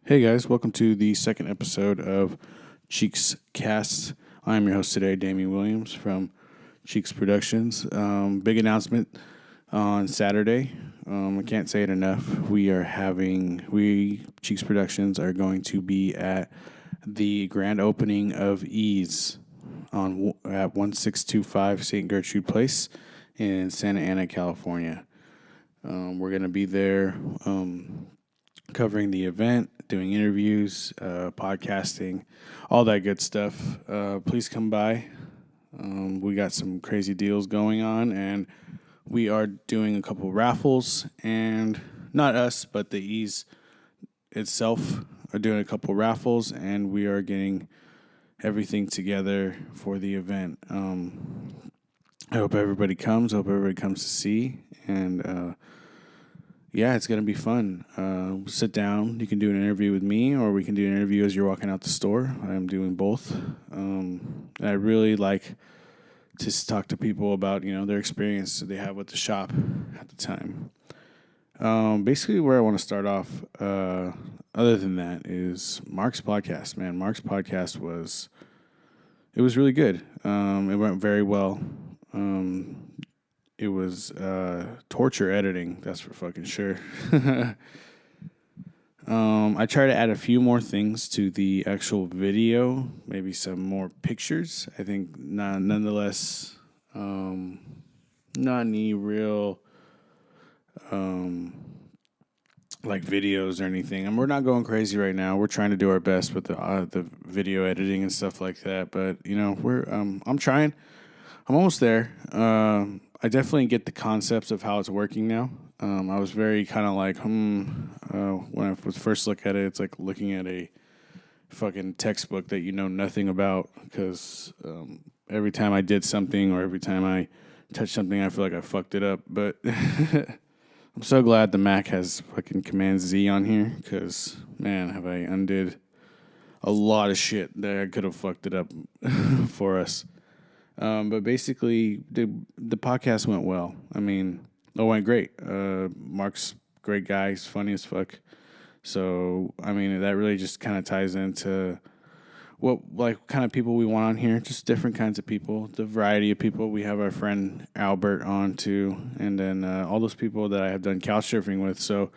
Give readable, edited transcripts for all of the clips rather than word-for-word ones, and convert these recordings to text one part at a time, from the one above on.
Hey guys, welcome to the second episode of CheekzCast. I am your host today, Damien Williams from Cheeks Productions. Big announcement on Saturday. I can't say it enough. We Cheeks Productions are going to be at the grand opening of Ease at 1625 St. Gertrude Place in Santa Ana, California. We're going to be there covering the event, doing interviews, podcasting, all that good stuff. Please come by. We got some crazy deals going on, and we are doing a couple raffles. And not us, but the Ease itself are doing a couple raffles, and we are getting everything together for the event. I hope everybody comes. I hope everybody comes to see. And yeah, it's going to be fun. Sit down. You can do an interview with me, or we can do an interview as you're walking out the store. I'm doing both. I really like to talk to people about, their experience that they have with the shop at the time. Basically, where I want to start off, other than that, is Mark's podcast. Man, Mark's podcast was really good. It went very well. It was torture editing, that's for fucking sure. I try to add a few more things to the actual video, maybe some more pictures. I think nonetheless, not any real like videos or anything. And we're not going crazy right now. We're trying to do our best with the video editing and stuff like that. But I'm trying. I'm almost there. I definitely get the concepts of how it's working now. I was very kind of like, when I was first look at it, it's like looking at a fucking textbook that you know nothing about. Because every time I did something or every time I touched something, I feel like I fucked it up. But I'm so glad the Mac has fucking Command Z on here. Because, man, have I undid a lot of shit that I could have fucked it up for us. But basically, the podcast went well. I mean, it went great. Mark's a great guy. He's funny as fuck. So, I mean, that really just kind of ties into what kind of people we want on here. Just different kinds of people, the variety of people. We have our friend Albert on too, and then all those people that I have done couch surfing with. So,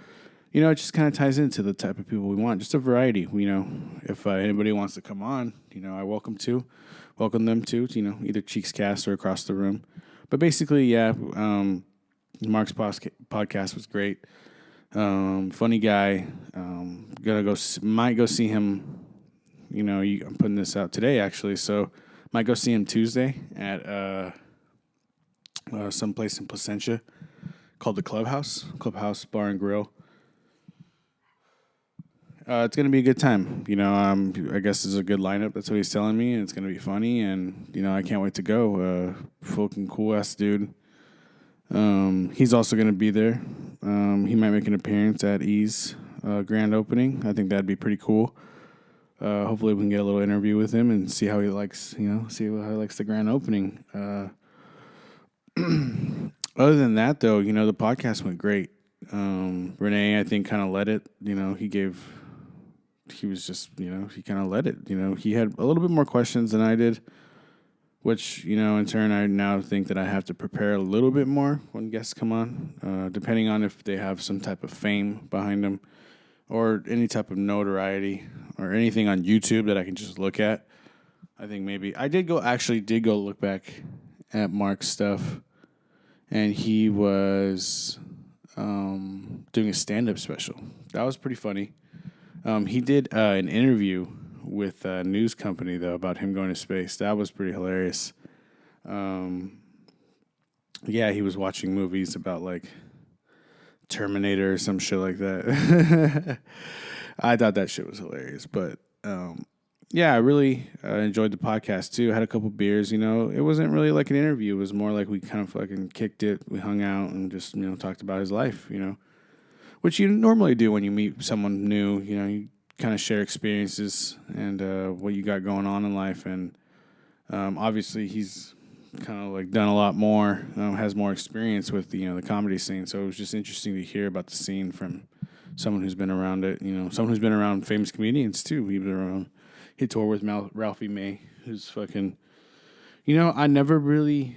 it just kind of ties into the type of people we want. Just a variety. If anybody wants to come on, I welcome them to, either CheekzCast or across the room. But basically, yeah, Mark's podcast was great. Funny guy. Might go see him. I'm putting this out today, actually, so might go see him Tuesday at some place in Placentia called the Clubhouse Bar and Grill. It's going to be a good time. I guess it's a good lineup. That's what he's telling me. And it's going to be funny. And, I can't wait to go. Fucking cool-ass dude. He's also going to be there. He might make an appearance at E's grand opening. I think that'd be pretty cool. Hopefully we can get a little interview with him and see how he likes, see how he likes the grand opening. Other than that, though, the podcast went great. Renee, I think, kind of led it. He was just, he kind of led it. He had a little bit more questions than I did, which, in turn, I now think that I have to prepare a little bit more when guests come on, depending on if they have some type of fame behind them or any type of notoriety or anything on YouTube that I can just look at. I think maybe I did go look back at Mark's stuff, and he was doing a stand-up special. That was pretty funny. He did an interview with a news company, though, about him going to space. That was pretty hilarious. Yeah, he was watching movies about, like, Terminator or some shit like that. I thought that shit was hilarious. But, yeah, I really enjoyed the podcast, too. I had a couple beers, It wasn't really like an interview. It was more like we kind of fucking kicked it. We hung out and just, talked about his life, which you normally do when you meet someone new. You kind of share experiences and what you got going on in life. And obviously he's kind of like done a lot more, has more experience with the comedy scene. So it was just interesting to hear about the scene from someone who's been around it. Someone who's been around famous comedians too. He toured with Ralphie May, who's fucking. I never really.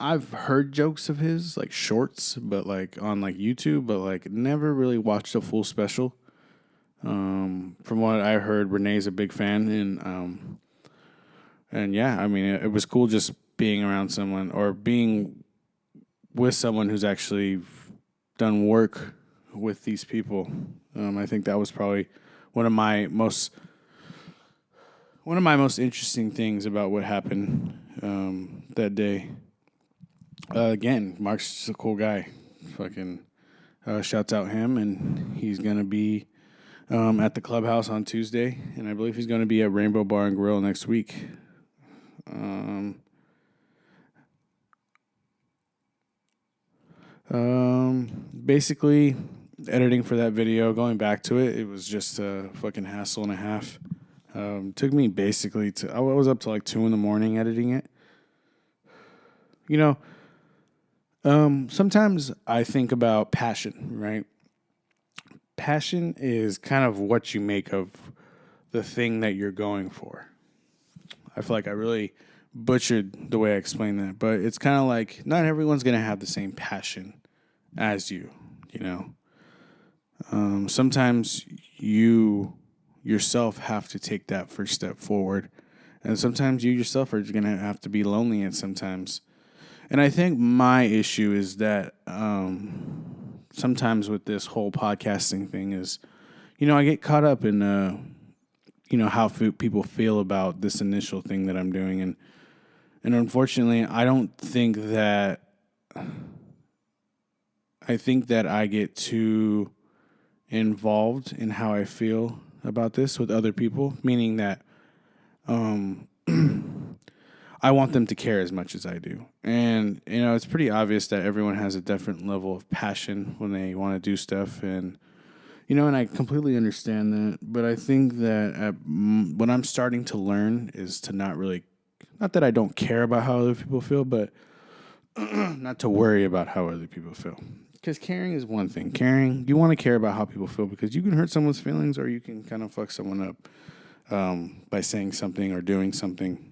I've heard jokes of his, like shorts, but like on like YouTube, but like never really watched a full special. From what I heard, Renee's a big fan, and yeah, I mean, it was cool just being around someone or being with someone who's actually done work with these people. I think that was probably one of my most interesting things about what happened that day. Again, Mark's just a cool guy. Fucking shouts out him, and he's gonna be at the clubhouse on Tuesday, and I believe he's gonna be at Rainbow Bar and Grill next week. Basically, editing for that video, going back to it, it was just a fucking hassle and a half. Took me basically I was up to like 2 a.m. editing it. Sometimes I think about passion, right? Passion is kind of what you make of the thing that you're going for. I feel like I really butchered the way I explained that, but it's kind of like not everyone's going to have the same passion as you. Sometimes you yourself have to take that first step forward, and sometimes you yourself are going to have to be lonely at sometimes. And I think my issue is that sometimes with this whole podcasting thing is, I get caught up in, how people feel about this initial thing that I'm doing. And unfortunately, I think that I get too involved in how I feel about this with other people, meaning that I want them to care as much as I do. And, it's pretty obvious that everyone has a different level of passion when they want to do stuff. And, and I completely understand that. But I think that what I'm starting to learn is to not that I don't care about how other people feel, but not to worry about how other people feel. Because caring is one thing. You want to care about how people feel because you can hurt someone's feelings or you can kind of fuck someone up by saying something or doing something.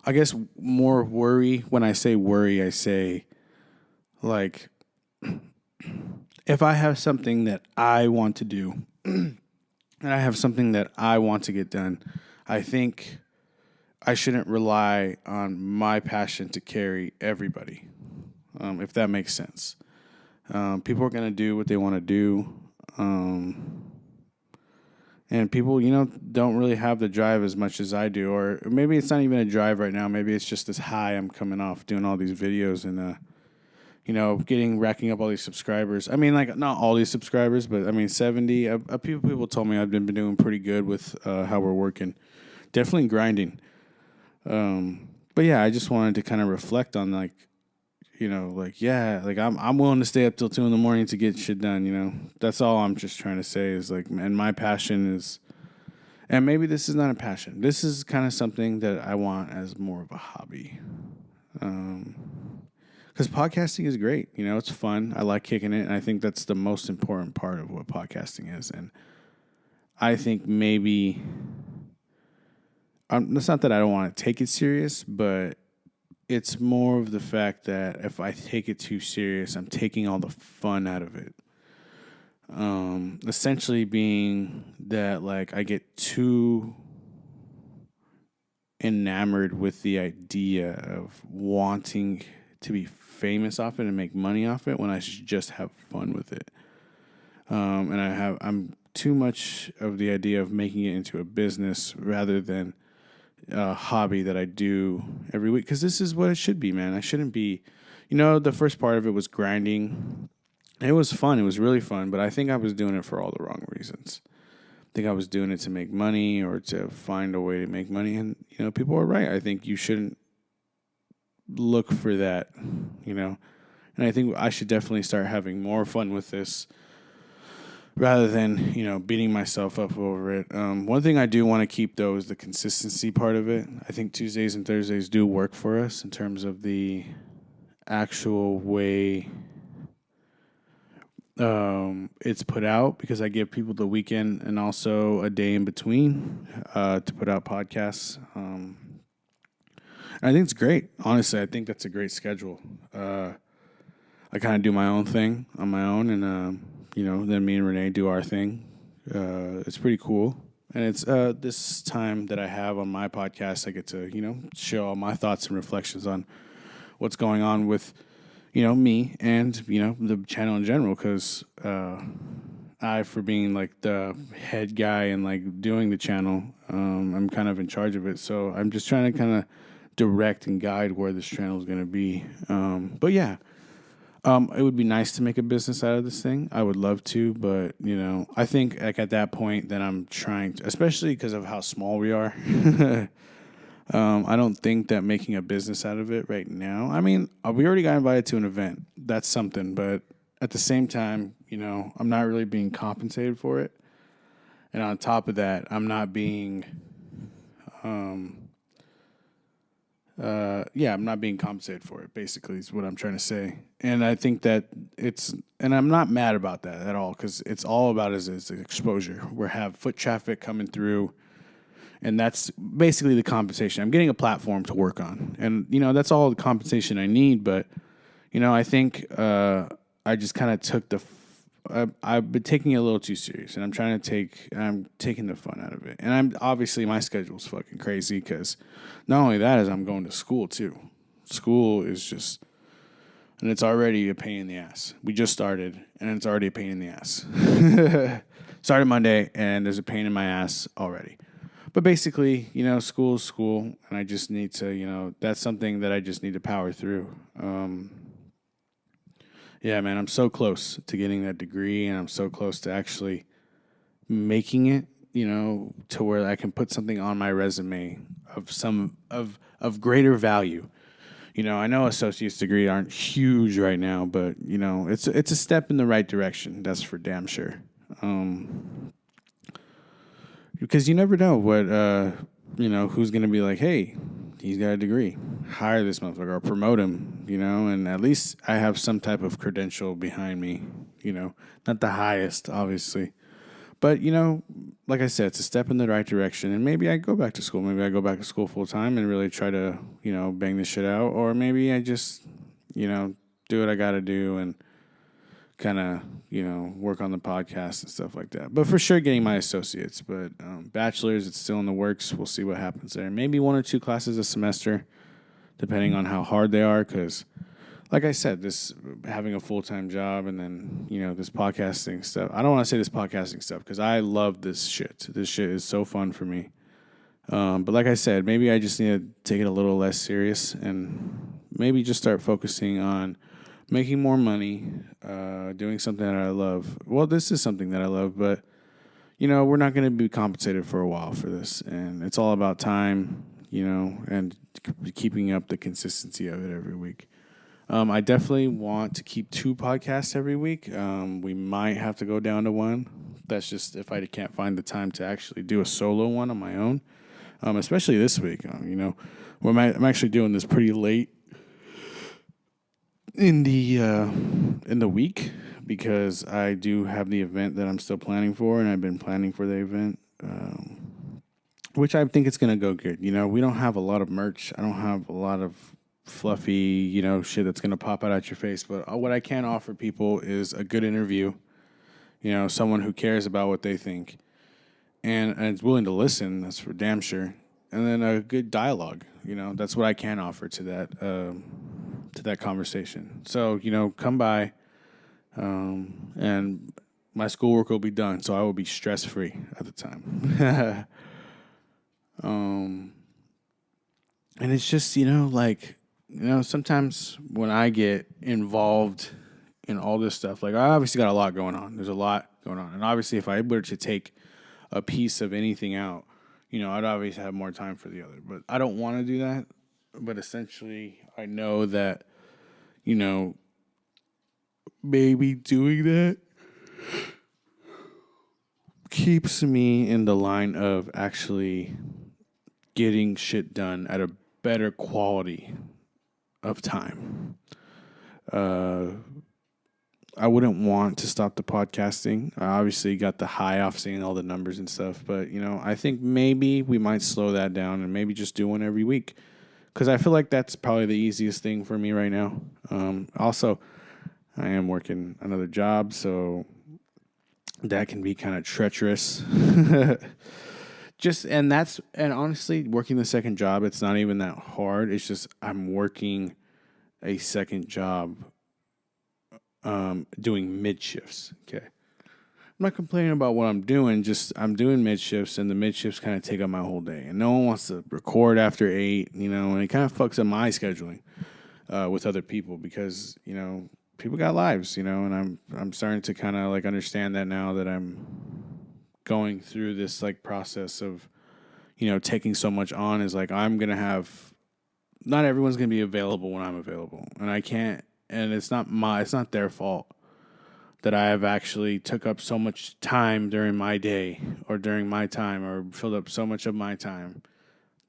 I guess more worry, when I say worry, I say, like, if I have something that I want to do and I have something that I want to get done, I think I shouldn't rely on my passion to carry everybody, if that makes sense. People are going to do what they want to do. And people, don't really have the drive as much as I do. Or maybe it's not even a drive right now. Maybe it's just this high I'm coming off doing all these videos and, racking up all these subscribers. I mean, like, not all these subscribers, but, 70. People told me I've been doing pretty good with how we're working. Definitely grinding. But, yeah, I just wanted to kind of reflect on, I'm willing to stay up till 2 a.m. to get shit done, That's all I'm just trying to say is, and my passion is, and maybe this is not a passion. This is kind of something that I want as more of a hobby. Because podcasting is great, it's fun. I like kicking it, and I think that's the most important part of what podcasting is. And I think maybe, it's not that I don't want to take it serious, but it's more of the fact that if I take it too serious, I'm taking all the fun out of it. Essentially being that, I get too enamored with the idea of wanting to be famous off it and make money off it when I should just have fun with it. And I'm too much of the idea of making it into a business rather than a hobby that I do every week, because this is what it should be, man. I shouldn't be, the first part of it was grinding. It was fun. It was really fun, but I think I was doing it for all the wrong reasons. I think I was doing it to make money or to find a way to make money, and people are right. I think you shouldn't look for that, and I think I should definitely start having more fun with this rather than, beating myself up over it. One thing I do want to keep, though, is the consistency part of it. I think Tuesdays and Thursdays do work for us in terms of the actual way it's put out because I give people the weekend and also a day in between to put out podcasts. I think it's great. Honestly, I think that's a great schedule. I kind of do my own thing on my own, and then me and Renee do our thing. It's pretty cool, and it's this time that I have on my podcast. I get to share all my thoughts and reflections on what's going on with me and the channel in general. Because for being like the head guy and like doing the channel, I'm kind of in charge of it. So I'm just trying to kind of direct and guide where this channel is going to be. But yeah. It would be nice to make a business out of this thing. I would love to, but I think like at that point, then I'm trying to, especially because of how small we are. I don't think that making a business out of it right now. I mean, we already got invited to an event. That's something, but at the same time, I'm not really being compensated for it. And on top of that, I'm not being, I'm not being compensated for it, basically, is what I'm trying to say. And I think that and I'm not mad about that at all, because it's all about is exposure. We have foot traffic coming through, and that's basically the compensation. I'm getting a platform to work on, and, that's all the compensation I need, but, I think I just kind of took I've been taking it a little too serious, and I'm taking the fun out of it. And I'm obviously my schedule's fucking crazy because not only that is I'm going to school too. School is just, and it's already a pain in the ass. We just started, and it's already a pain in the ass. Started Monday, and there's a pain in my ass already. But basically, school is school, and I just need to, that's something that I just need to power through. Yeah, man, I'm so close to getting that degree, and I'm so close to actually making it, to where I can put something on my resume of greater value. I know associate's degree aren't huge right now, but it's a step in the right direction. That's for damn sure. Because you never know what who's gonna be like, hey, he's got a degree, hire this motherfucker or promote him, and at least I have some type of credential behind me, not the highest, obviously. But, like I said, it's a step in the right direction, and maybe I go back to school. Maybe I go back to school full time and really try to, bang this shit out, or maybe I just, do what I got to do and kind of, work on the podcast and stuff like that. But for sure getting my associates. But bachelor's, it's still in the works. We'll see what happens there. Maybe 1 or 2 classes a semester, depending on how hard they are. Because, like I said, this having a full-time job and then, this podcasting stuff. I don't want to say this podcasting stuff because I love this shit. This shit is so fun for me. But like I said, maybe I just need to take it a little less serious and maybe just start focusing on making more money, doing something that I love. Well, this is something that I love, but, we're not going to be compensated for a while for this. And it's all about time, and keeping up the consistency of it every week. I definitely want to keep 2 podcasts every week. We might have to go down to 1. That's just if I can't find the time to actually do a solo one on my own, especially this week. I'm actually doing this pretty late in the week because I do have the event that I'm still planning for, and I've been planning for the event, which I think it's going to go good. We don't have a lot of merch. I don't have a lot of fluffy, shit that's going to pop out at your face. But what I can offer people is a good interview, someone who cares about what they think and is willing to listen. That's for damn sure. And then a good dialogue, that's what I can offer to that conversation. So, come by, and my schoolwork will be done. So I will be stress-free at the time. And it's just, sometimes when I get involved in all this stuff, like I obviously got a lot going on. There's a lot going on. And obviously if I were to take a piece of anything out, I'd obviously have more time for the other. But I don't want to do that. But essentially I know that, maybe doing that keeps me in the line of actually getting shit done at a better quality of time. I wouldn't want to stop the podcasting. I obviously got the high off seeing all the numbers and stuff, but I think maybe we might slow that down and maybe just do one every week because I feel like that's probably the easiest thing for me right now. Also, I am working another job, so that can be kind of treacherous. And honestly, working the second job, it's not even that hard. It's just I'm working a second job, doing mid shifts. Okay, I'm not complaining about what I'm doing. Just I'm doing mid shifts, and the mid shifts kind of take up my whole day. And no one wants to record after 8. And it kind of fucks up my scheduling with other people because people got lives. And I'm starting to kind of like understand that now that I'm going through this like process of taking so much on is like I'm gonna have not everyone's gonna be available when I'm available, and I can't. And it's not their fault that I have actually took up so much time during my day or during my time or filled up so much of my time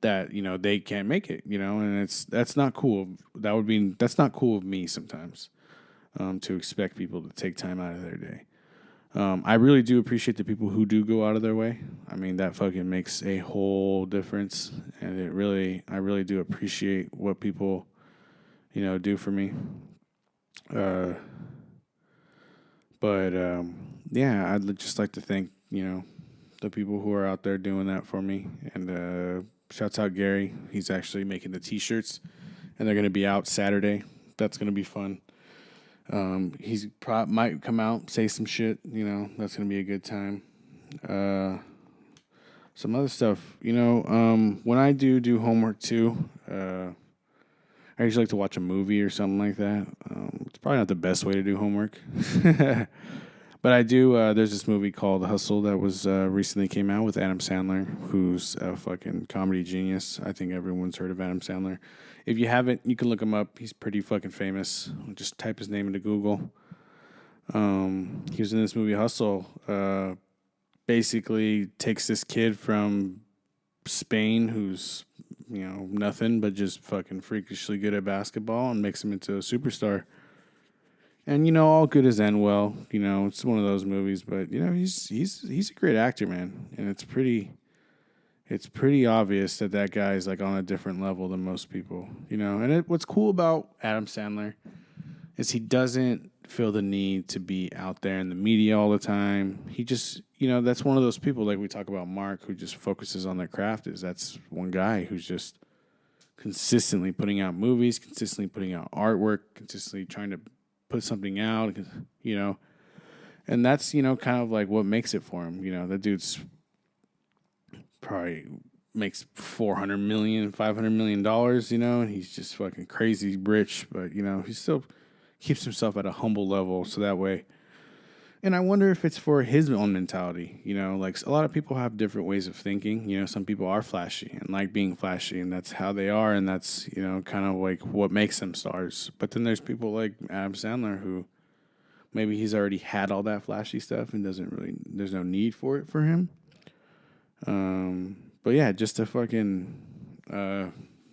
that they can't make it. And that's not cool. That's not cool of me sometimes to expect people to take time out of their day. I really do appreciate the people who do go out of their way. I mean, that fucking makes a whole difference, and I really do appreciate what people, do for me. But yeah, I'd just like to thank the people who are out there doing that for me, and shouts out Gary. He's actually making the T-shirts, and they're gonna be out Saturday. That's gonna be fun. He's might come out, say some shit. That's gonna be a good time. Some other stuff. When I do homework too, I usually like to watch a movie or something like that. It's probably not the best way to do homework, but I do. There's this movie called Hustle that was recently came out with Adam Sandler, who's a fucking comedy genius. I think everyone's heard of Adam Sandler. If you haven't, you can look him up. He's pretty fucking famous. Just type his name into Google. He was in this movie Hustle. Basically takes this kid from Spain who's nothing but just fucking freakishly good at basketball and makes him into a superstar. And all good as end well. It's one of those movies, but he's a great actor, man, and it's pretty obvious that guy's like on a different level than most people. And what's cool about Adam Sandler is he doesn't feel the need to be out there in the media all the time. He just that's one of those people like we talk about Mark who just focuses on their craft. That's one guy who's just consistently putting out movies, consistently putting out artwork, consistently trying to put something out, and that's kind of like what makes it for him. That dude's probably makes $400 million, $500 million, and he's just fucking crazy rich, but he still keeps himself at a humble level, so that way. And I wonder if it's for his own mentality. Like a lot of people have different ways of thinking. Some people are flashy and like being flashy, and that's how they are, and that's kind of like what makes them stars. But then there's people like Adam Sandler who maybe he's already had all that flashy stuff and there's no need for it for him. But yeah, just a fucking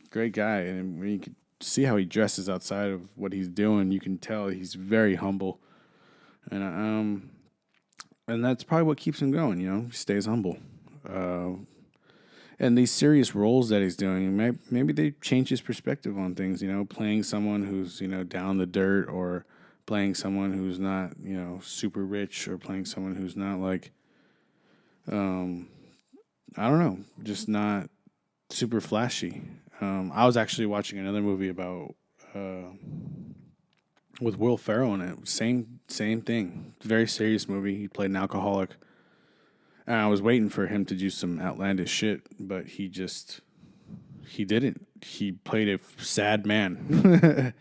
great guy, and when you can see how he dresses outside of what he's doing, you can tell he's very humble. And that's probably what keeps him going. He stays humble. And these serious roles that he's doing, maybe they change his perspective on things. Playing someone who's down the dirt, or playing someone who's not super rich, or playing someone who's not like I don't know, just not super flashy. I was actually watching another movie about. With Will Ferrell in it, same thing. Very serious movie. He played an alcoholic, and I was waiting for him to do some outlandish shit, but he didn't. He played a sad man,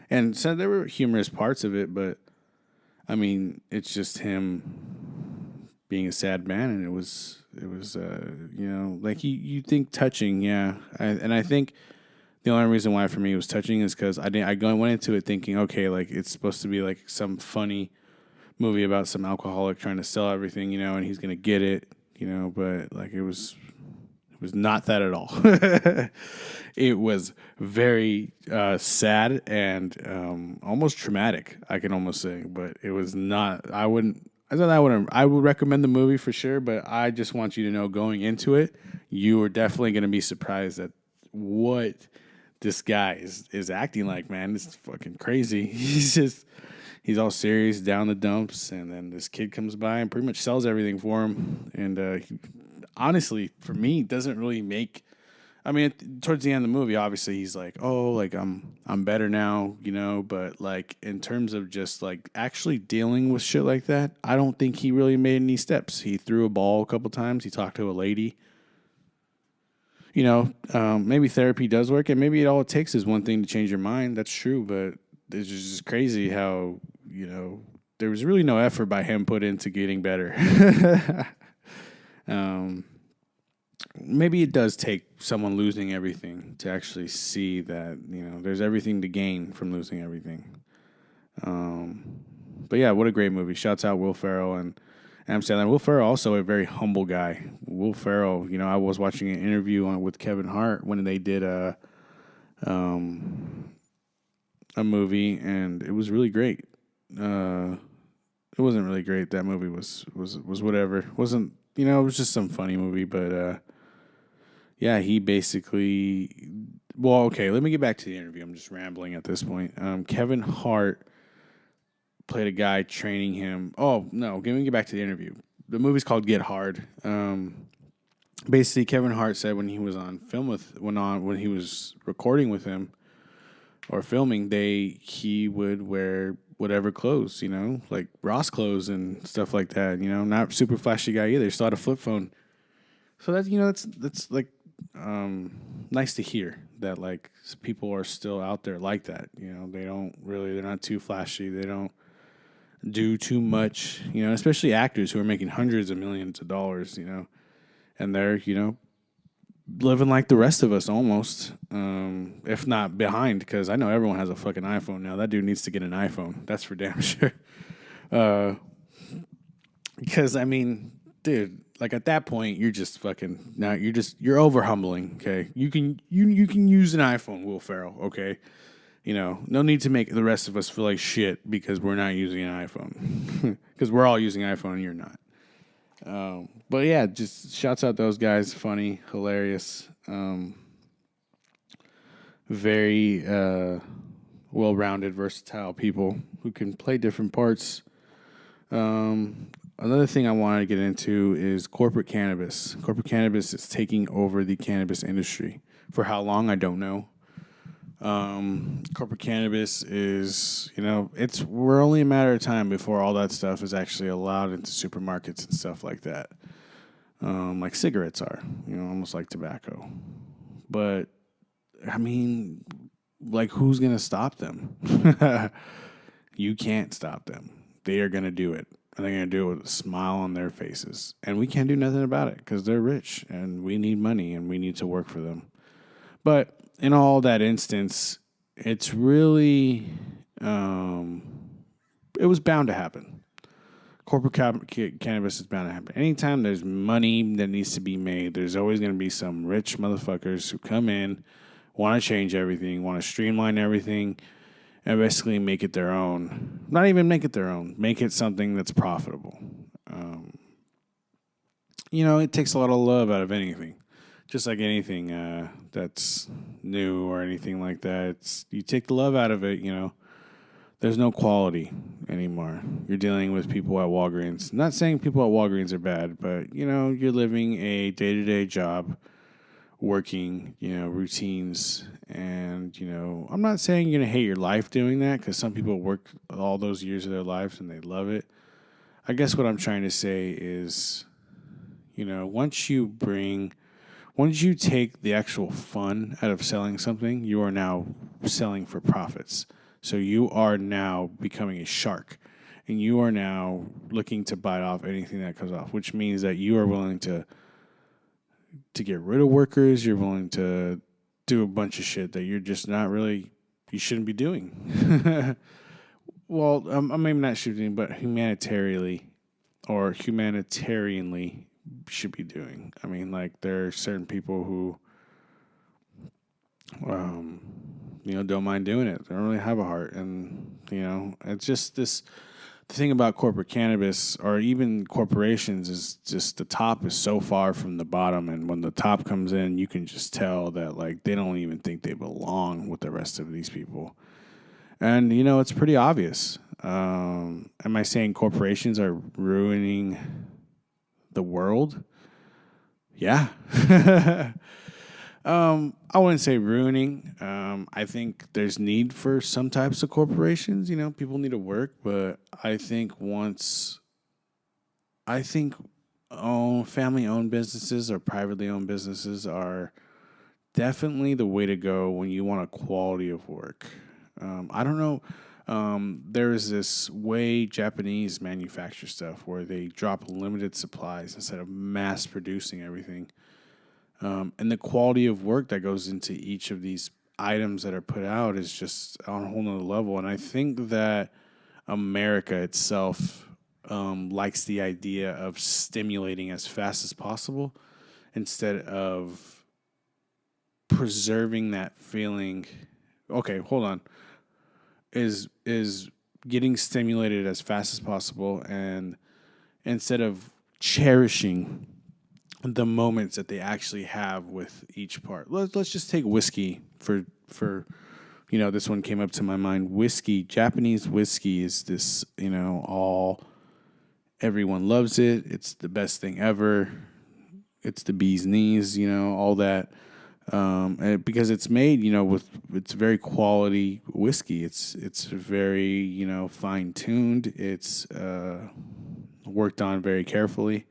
and so there were humorous parts of it, but I mean, it's just him being a sad man, and it was like you think touching, yeah, and I think. The only reason why for me it was touching is because I went into it thinking, okay, like it's supposed to be like some funny movie about some alcoholic trying to sell everything, and he's gonna get it, but like it was was not that at all. It was very sad and almost traumatic, I can almost say. But it was not. I wouldn't. I thought I would. I would recommend the movie for sure. But I just want you to know, going into it, you are definitely going to be surprised at what this guy is acting like. Man, it's fucking crazy. He's all serious, down the dumps, and then this kid comes by and pretty much sells everything for him. And honestly, for me, doesn't really make. I mean, towards the end of the movie, obviously he's like, "Oh, like I'm better now," you know. But like in terms of just like actually dealing with shit like that, I don't think he really made any steps. He threw a ball a couple times. He talked to a lady. You know, maybe therapy does work, and maybe all it takes is one thing to change your mind. That's true, but it's just crazy how there was really no effort by him put into getting better. Maybe it does take someone losing everything to actually see that, there's everything to gain from losing everything. But yeah, what a great movie. Shouts out Will Ferrell and Adam Sandler. Will Ferrell, also a very humble guy. Will Ferrell, I was watching an interview with Kevin Hart when they did a movie, and it was really great. It wasn't really great. That movie was whatever. It wasn't, it was just some funny movie, but yeah, he basically. Well, okay, let me get back to the interview. I'm just rambling at this point. Kevin Hart played a guy training him. Oh no, let me get back to the interview. The movie's called Get Hard. Basically, Kevin Hart said when he was on film when he was recording with him or filming, he would wear whatever clothes, like Ross clothes and stuff like that. Not super flashy guy either. Still had a flip phone. So that's like nice to hear that like people are still out there like that. They're not too flashy. They don't do too much. Especially actors who are making hundreds of millions of dollars. And they're living like the rest of us almost, if not behind, because I know everyone has a fucking iPhone now. That dude needs to get an iPhone. That's for damn sure. Because I mean, dude, like at that point, you're just fucking now. You're over humbling. Okay, you can use an iPhone, Will Ferrell. Okay, no need to make the rest of us feel like shit because we're not using an iPhone. Because we're all using iPhone and you're not. But yeah, just shouts out those guys. Funny, hilarious, very well-rounded, versatile people who can play different parts. Another thing I wanted to get into is corporate cannabis. Corporate cannabis is taking over the cannabis industry. For how long, I don't know. Corporate cannabis is, we're only a matter of time before all that stuff is actually allowed into supermarkets and stuff like that. Like cigarettes are, almost like tobacco. But, I mean, like, who's going to stop them? You can't stop them. They are going to do it. And they're going to do it with a smile on their faces. And we can't do nothing about it because they're rich and we need money and we need to work for them. But in all that instance, it's really, it was bound to happen. Corporate cannabis is bound to happen. Anytime there's money that needs to be made, there's always going to be some rich motherfuckers who come in, want to change everything, want to streamline everything, and basically make it their own. Not even make it their own. Make it something that's profitable. It takes a lot of love out of anything. Just like anything that's new or anything like that. You take the love out of it, there's no quality anymore. You're dealing with people at Walgreens. I'm not saying people at Walgreens are bad, but, you're living a day-to-day job, working, routines. And, I'm not saying you're going to hate your life doing that because some people work all those years of their lives and they love it. I guess what I'm trying to say is, once you take the actual fun out of selling something, you are now selling for profits. So you are now becoming a shark, and you are now looking to bite off anything that comes off, which means that you are willing to get rid of workers. You're willing to do a bunch of shit that you're just not really, you shouldn't be doing. Well, maybe not shooting, but humanitarianly should be doing. I mean, like there are certain people who, um, don't mind doing it. They don't really have a heart, and it's just this. The thing about corporate cannabis or even corporations is just the top is so far from the bottom, and when the top comes in, you can just tell that like they don't even think they belong with the rest of these people, and it's pretty obvious. Am I saying corporations are ruining the world? Yeah. I wouldn't say ruining. I think there's need for some types of corporations. People need to work, but I think family-owned businesses or privately owned businesses are definitely the way to go when you want a quality of work. I don't know. There is this way Japanese manufacture stuff where they drop limited supplies instead of mass producing everything. And the quality of work that goes into each of these items that are put out is just on a whole nother level. And I think that America itself likes the idea of stimulating as fast as possible instead of preserving that feeling. Okay, hold on. Is getting stimulated as fast as possible, and instead of cherishing the moments that they actually have with each part. Let's just take whiskey for this one came up to my mind. Whiskey, Japanese whiskey is this, all everyone loves it. It's the best thing ever. It's the bee's knees, all that. Because it's made, with it's very quality whiskey. It's very, fine tuned. It's worked on very carefully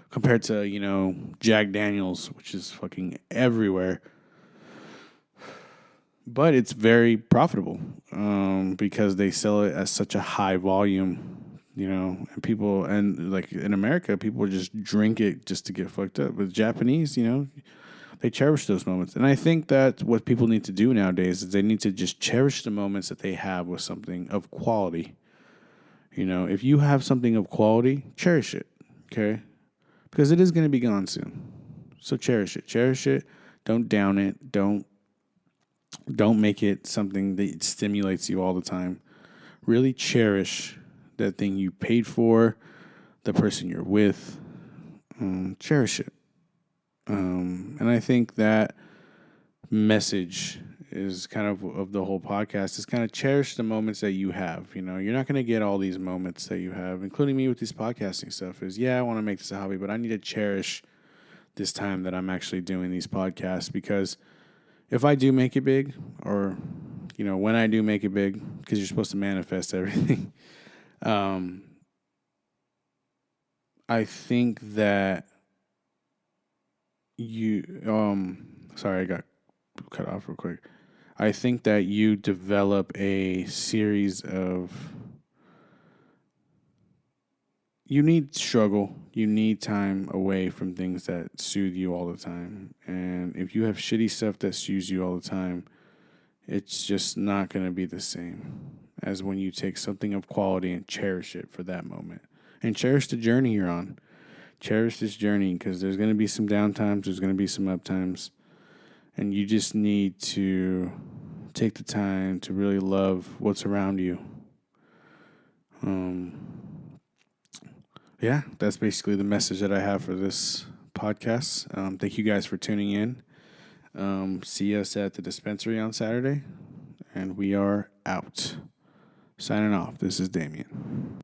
compared to, Jack Daniels, which is fucking everywhere. But it's very profitable because they sell it at such a high volume, and people, and like in America, people just drink it just to get fucked up. With Japanese, they cherish those moments. And I think that what people need to do nowadays is they need to just cherish the moments that they have with something of quality. If you have something of quality, cherish it, okay? Because it is going to be gone soon. So cherish it. Cherish it. Don't down it. Don't make it something that stimulates you all the time. Really cherish that thing you paid for, the person you're with. Cherish it. And I think that message is kind of the whole podcast is kind of cherish the moments that you have. You're not going to get all these moments that you have, including me with this podcasting stuff. I want to make this a hobby, but I need to cherish this time that I'm actually doing these podcasts, because if I do make it big, or when I do make it big, because you're supposed to manifest everything, I think that sorry, I got cut off real quick. I think that you develop a series of. You need struggle. You need time away from things that soothe you all the time. And if you have shitty stuff that soothes you all the time, it's just not going to be the same as when you take something of quality and cherish it for that moment. And cherish the journey you're on. Cherish this journey, because there's going to be some down times, there's going to be some up times. And you just need to take the time to really love what's around you. Yeah, that's basically the message that I have for this podcast. Thank you guys for tuning in. See us at the dispensary on Saturday. And we are out. Signing off. This is Damien.